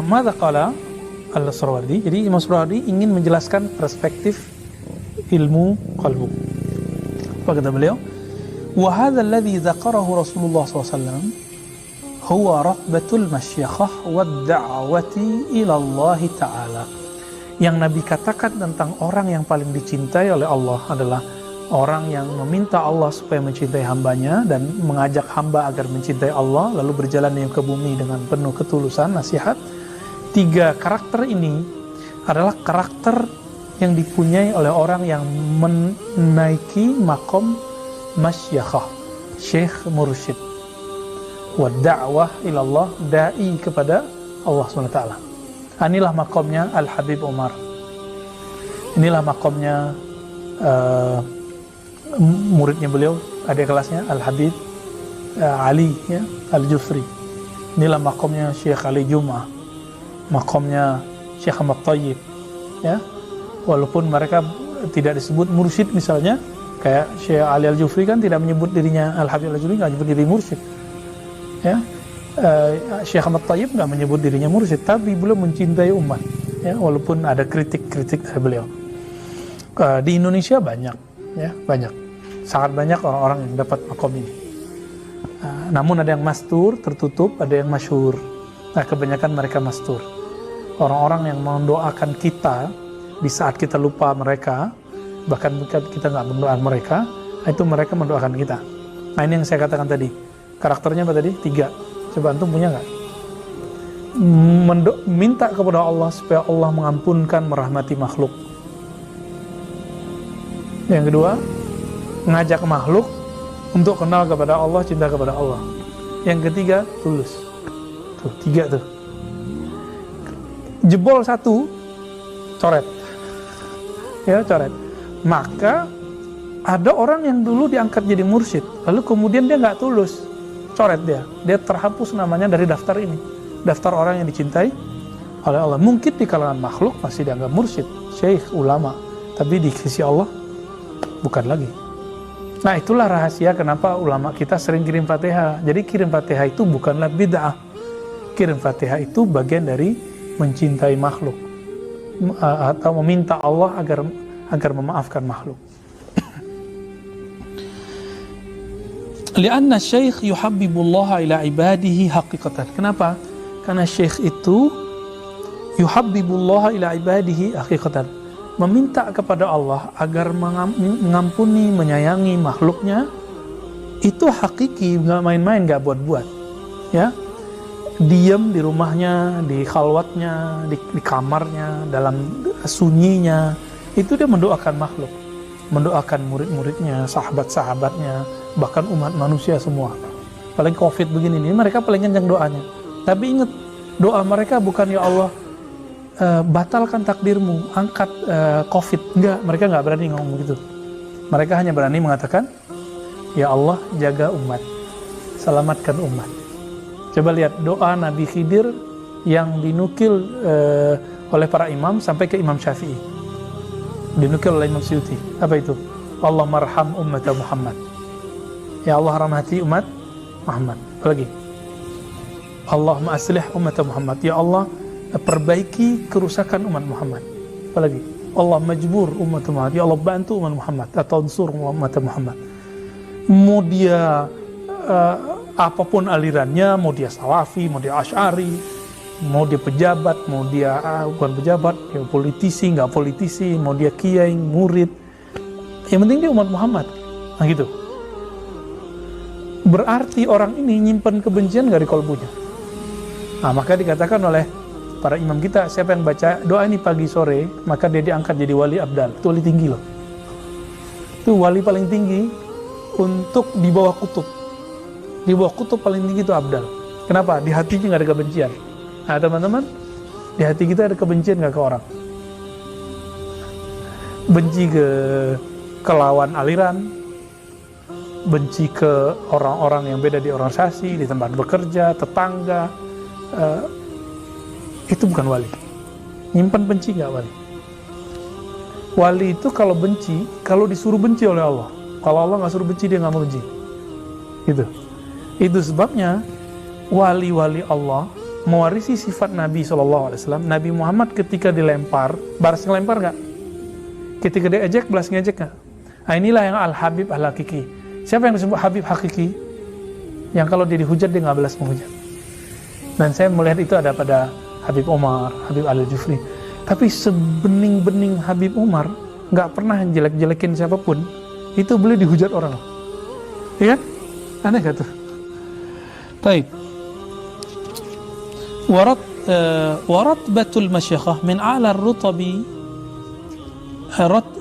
Mada qala Al-Surawardi. Jadi Imam Surawardi ingin menjelaskan perspektif ilmu qalbu. Apa kata beliau? Wa hadha alladhi dzakarahu Rasulullah SAW huwa raqbatul masyakhah wad da'wati ila Allah Ta'ala. Yang Nabi katakan tentang orang yang paling dicintai oleh Allah adalah orang yang meminta Allah supaya mencintai hambanya dan mengajak hamba agar mencintai Allah, lalu berjalan ke bumi dengan penuh ketulusan, nasihat. 3 karakter ini adalah karakter yang dipunyai oleh orang yang menaiki makom masyakhah, syekh mursyid, wa da'wah ilallah, da'i kepada Allah SWT. Inilah makomnya Al-Habib Umar. Inilah makomnya muridnya beliau, adik kelasnya Al-Habib Ali ya, Al-Jufri. Inilah makomnya Syekh Ali Jum'ah, makomnya Syekh Ahmad Tayyib ya. Walaupun mereka tidak disebut mursyid misalnya, kayak Syekh Ali Al-Jufri kan tidak menyebut dirinya Al-Habib Al-Jufri, nggak menyebut diri mursyid ya. Syekh Ahmad Tayyib nggak menyebut dirinya mursyid, tapi beliau mencintai umat ya, walaupun ada kritik-kritik dari beliau. Di Indonesia banyak ya, sangat banyak orang-orang yang dapat makom ini. Namun ada yang mastur, tertutup, ada yang masyhur. Nah, kebanyakan mereka mastur. Orang-orang yang mendoakan kita di saat kita lupa mereka, bahkan kita nggak mendoakan mereka, itu mereka mendoakan kita. Nah, ini yang saya katakan tadi. Karakternya apa tadi? 3. Coba antum punya nggak? Minta kepada Allah supaya Allah mengampunkan, merahmati makhluk. Yang kedua, mengajak makhluk untuk kenal kepada Allah, cinta kepada Allah. Yang ketiga, tulus. Tuh, 3 tuh. Jebol 1, coret. Ya, coret. Maka ada orang yang dulu diangkat jadi mursyid, lalu kemudian dia nggak tulus, coret dia terhapus namanya dari daftar ini, daftar orang yang dicintai oleh Allah. Mungkin di kalangan makhluk masih dianggap mursyid, syekh, ulama, tapi di sisi Allah bukan lagi. Nah, itulah rahasia kenapa ulama kita sering kirim Fatihah. Jadi kirim Fatihah itu bukanlah bid'ah. Kirim Fatihah itu bagian dari mencintai makhluk atau meminta Allah agar memaafkan makhluk. Lianna syekh yuhabbibullah ila ibadihi haqiqatan. Kenapa? Karena syekh itu yuhabbibullah ila ibadihi haqiqatan, meminta kepada Allah agar mengampuni, menyayangi makhluknya. Itu hakiki, nggak main-main, nggak buat-buat ya. Diam di rumahnya, di khalwatnya, di kamarnya, dalam sunyinya, itu dia mendoakan makhluk, mendoakan murid-muridnya, sahabat-sahabatnya, bahkan umat manusia semua. Apalagi COVID begini nih, mereka paling kencang doanya. Tapi ingat, doa mereka bukan ya Allah batalkan takdirmu, angkat COVID. Enggak, mereka nggak berani ngomong gitu. Mereka hanya berani mengatakan, ya Allah jaga umat, selamatkan umat. Coba lihat doa Nabi Khidir yang dinukil oleh para imam sampai ke Imam Syafi'i, dinukil oleh Imam Suyuti. Apa itu? Allah marham umat Muhammad, ya Allah rahmati umat Muhammad. Apalagi? Allahumma aslih umat Muhammad, ya Allah perbaiki kerusakan umat Muhammad. Apalagi? Allah majbur umat Muhammad, ya Allah bantu umat Muhammad atau unsur umat Muhammad. Mau dia apapun alirannya, mau dia Salafi, mau dia Asy'ari, mau dia pejabat, mau dia bukan pejabat, ya politisi, nggak politisi, mau dia kiai, murid, yang penting dia umat Muhammad. Nah gitu. Berarti orang ini nyimpan kebencian dari kalbunya. Nah, maka dikatakan oleh para imam kita, siapa yang baca doa ini pagi sore, maka dia diangkat jadi wali abdal. Itu wali tinggi loh. Itu wali paling tinggi untuk di bawah kutub. Di bawah kutub paling tinggi itu abdal. Kenapa? Di hatinya nggak ada kebencian. Nah teman-teman, di hati kita ada kebencian nggak ke orang? Benci ke lawan aliran, benci ke orang-orang yang beda di organisasi, di tempat bekerja, tetangga. Itu bukan wali. Nyimpan benci nggak wali? Wali itu kalau benci, kalau disuruh benci oleh Allah. Kalau Allah nggak suruh benci, dia nggak mau benci. Gitu. Itu sebabnya wali-wali Allah mewarisi sifat Nabi SAW. Nabi Muhammad ketika dilempar, balas ngelempar nggak? Ketika diejek, balas ngejek nggak? Nah, inilah yang Al-Habib Al-Hakiki. Siapa yang disebut Habib Hakiki? Yang kalau dia dihujat, dia nggak balas menghujat. Dan saya melihat itu ada pada Habib Umar, Habib Al-Jufri. Tapi sebening-bening Habib Umar nggak pernah jelek-jelekin siapapun. Itu boleh dihujat orang. Iya kan? Aneh gak tuh? Baik. Waratbatul masyakhah min a'la rutabi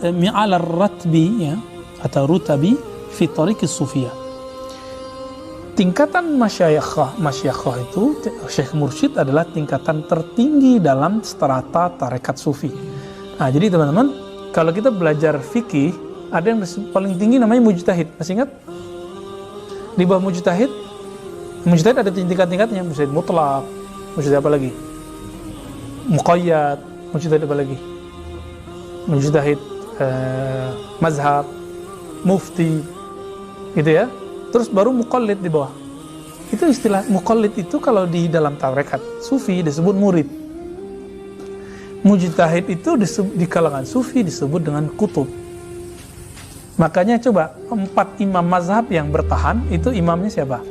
min a'la ratbi, ya, atau rutabi fi tariqis sufiyah. Tingkatan masyakhah itu, Syekh Mursyid adalah tingkatan tertinggi dalam strata tarekat sufi. Nah, jadi teman-teman, kalau kita belajar fikih, ada yang paling tinggi namanya mujtahid. Masih ingat? Di bawah mujtahid ada tingkat-tingkatnya. Mujtahid mutlak, mujtahid apa lagi? Muqayyad, mujtahid apa lagi? Mujtahid mazhab, mufti, gitu ya. Terus baru muqallid di bawah. Itu istilah muqallid itu kalau di dalam tarekat sufi disebut murid. Mujtahid itu di kalangan sufi disebut dengan kutub. Makanya coba 4 imam mazhab yang bertahan itu imamnya siapa?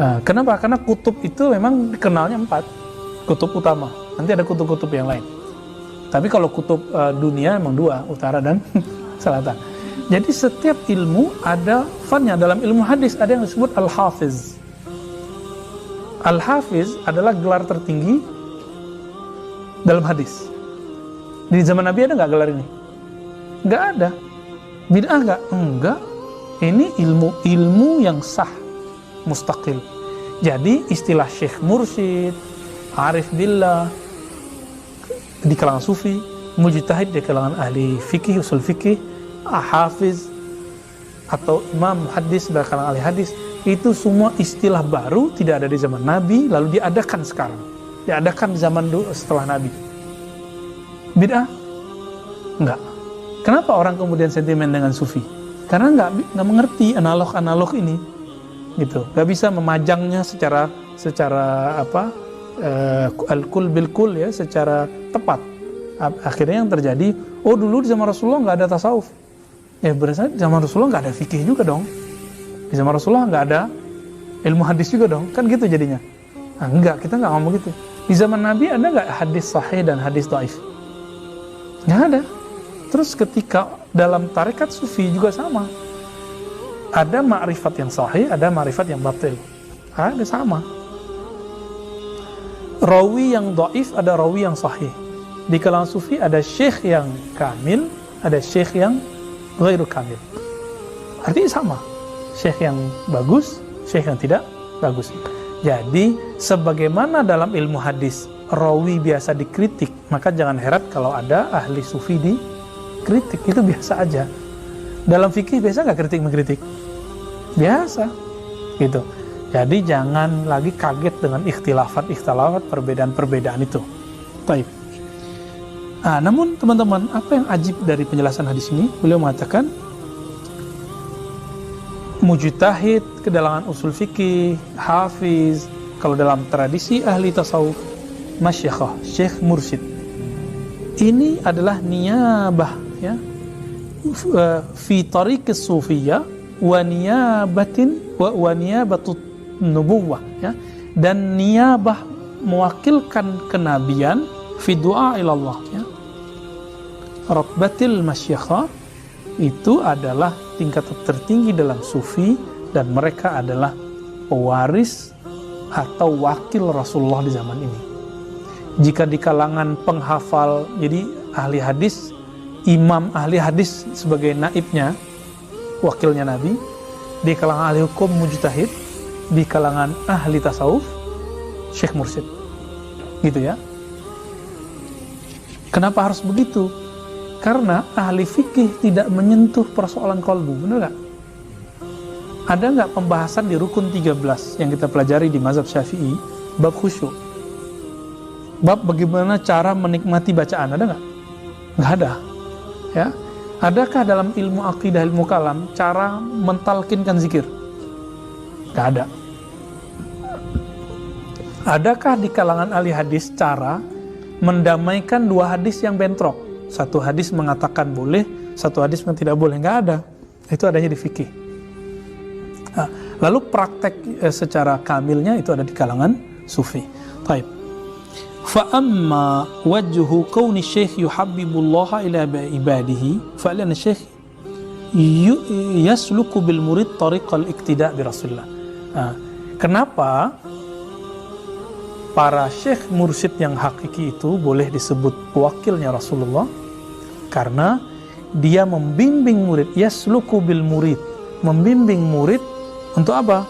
Nah, kenapa? Karena kutub itu memang dikenalnya 4 kutub utama. Nanti ada kutub-kutub yang lain. Tapi kalau kutub dunia memang 2, utara dan selatan. Jadi setiap ilmu ada fannya. Dalam ilmu hadis ada yang disebut Al-Hafiz. Al-Hafiz adalah gelar tertinggi dalam hadis. Di zaman Nabi ada nggak gelar ini? Nggak ada. Bid'ah nggak? Enggak. Ini ilmu yang sah, mustaqil. Jadi istilah Syekh Mursyid, Arif Billah di kalangan sufi, mujtahid di kalangan ahli fikih, usul fikih, hafiz atau imam hadis di kalangan ahli hadis, itu semua istilah baru, tidak ada di zaman Nabi, lalu diadakan sekarang. Diadakan di zaman setelah Nabi. Bid'ah? Enggak. Kenapa orang kemudian sentimen dengan sufi? Karena nggak mengerti analog ini, gitu. Nggak bisa memajangnya secara al-kul bil kul, ya, secara tepat. Akhirnya yang terjadi, oh dulu di zaman Rasulullah nggak ada tasawuf. Ya berarti di zaman Rasulullah nggak ada fikih juga dong. Di zaman Rasulullah nggak ada ilmu hadis juga dong, kan gitu jadinya. Nah, enggak, kita nggak ngomong gitu. Di zaman Nabi ada nggak hadis sahih dan hadis dhaif? Nggak ada. Terus ketika dalam tarekat sufi juga sama. Ada ma'rifat yang sahih, ada ma'rifat yang batil. Ada sama. Rawi yang dhaif, ada rawi yang sahih. Di kalangan sufi ada syekh yang kamil, ada syekh yang ghairu kamil. Artinya sama. Syekh yang bagus, syekh yang tidak bagus. Jadi sebagaimana dalam ilmu hadis rawi biasa dikritik, maka jangan heran kalau ada ahli sufi dikritik. Itu biasa aja. Dalam fikih biasa nggak kritik mengkritik? Biasa, gitu. Jadi jangan lagi kaget dengan ikhtilafat perbedaan itu. Baik. Nah, namun teman-teman, apa yang ajib dari penjelasan hadis ini? Beliau mengatakan mujtahid ke dalam usul fikih, hafiz, kalau dalam tradisi ahli tasawuf, masyakhah, syekh mursyid. Ini adalah niyabah, ya, fi tariqis sufiyah wa niyabatut nubuwah, ya, dan niyabah mewakilkan kenabian fi du'a ilallah, ya. Ratbatil masyakhah itu adalah tingkat tertinggi dalam sufi, dan mereka adalah pewaris atau wakil Rasulullah di zaman ini. Jika di kalangan penghafal, jadi ahli hadis, imam ahli hadis sebagai naibnya, wakilnya Nabi. Di kalangan ahli hukum mujtahid, di kalangan ahli tasawuf syekh mursyid, gitu ya. Kenapa harus begitu? Karena ahli fikih tidak menyentuh persoalan qalbu, benar nggak? Ada nggak pembahasan di rukun 13 yang kita pelajari di mazhab Syafi'i, bab khusyuk, bab bagaimana cara menikmati bacaan, ada nggak? Nggak ada, ya. Adakah dalam ilmu akidah, ilmu kalam, cara mentalkinkan zikir? Nggak ada. Adakah di kalangan ahli hadis cara mendamaikan dua hadis yang bentrok? Satu hadis mengatakan boleh, satu hadis yang tidak boleh. Nggak ada. Itu adanya di fikih. Nah, lalu praktek secara kamilnya itu ada di kalangan sufi. Taib. Fa'amma wajhu kauni syekh yuhabbibullaha ila ibadihi fa'alana syekh yasluku bil murid tariqal iktida' bi Rasulullah. Nah, kenapa para syekh mursyid yang hakiki itu boleh disebut wakilnya Rasulullah? Karena dia membimbing murid, yasluku bil murid, membimbing murid untuk apa?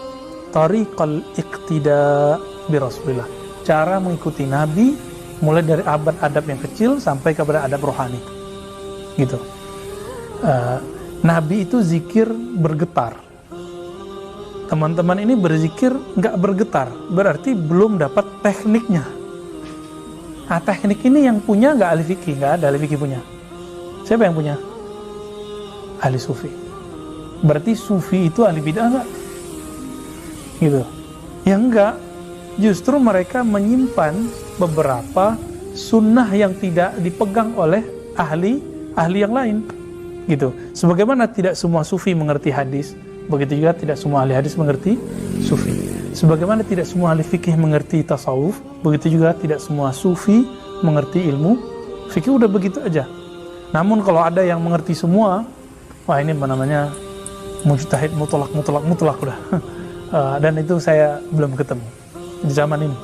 Tariqal iktida' bi Rasulullah, cara mengikuti Nabi mulai dari adab yang kecil sampai kepada adab rohani, gitu. Nabi itu zikir bergetar. Teman-teman ini berzikir nggak bergetar, berarti belum dapat tekniknya. Nah, teknik ini yang punya nggak ahli fikih, nggak ada ahli fikih punya. Siapa yang punya? Ahli sufi. Berarti sufi itu ahli bid'ah nggak? Gitu. Ya enggak. Justru mereka menyimpan beberapa sunnah yang tidak dipegang oleh ahli yang lain, gitu. Sebagaimana tidak semua sufi mengerti hadis, begitu juga tidak semua ahli hadis mengerti sufi. Sebagaimana tidak semua ahli fikih mengerti tasawuf, begitu juga tidak semua sufi mengerti ilmu fikih. Udah begitu aja. Namun kalau ada yang mengerti semua, wah ini namanya mujtahid mutlak udah. Dan itu saya belum ketemu di zaman ini.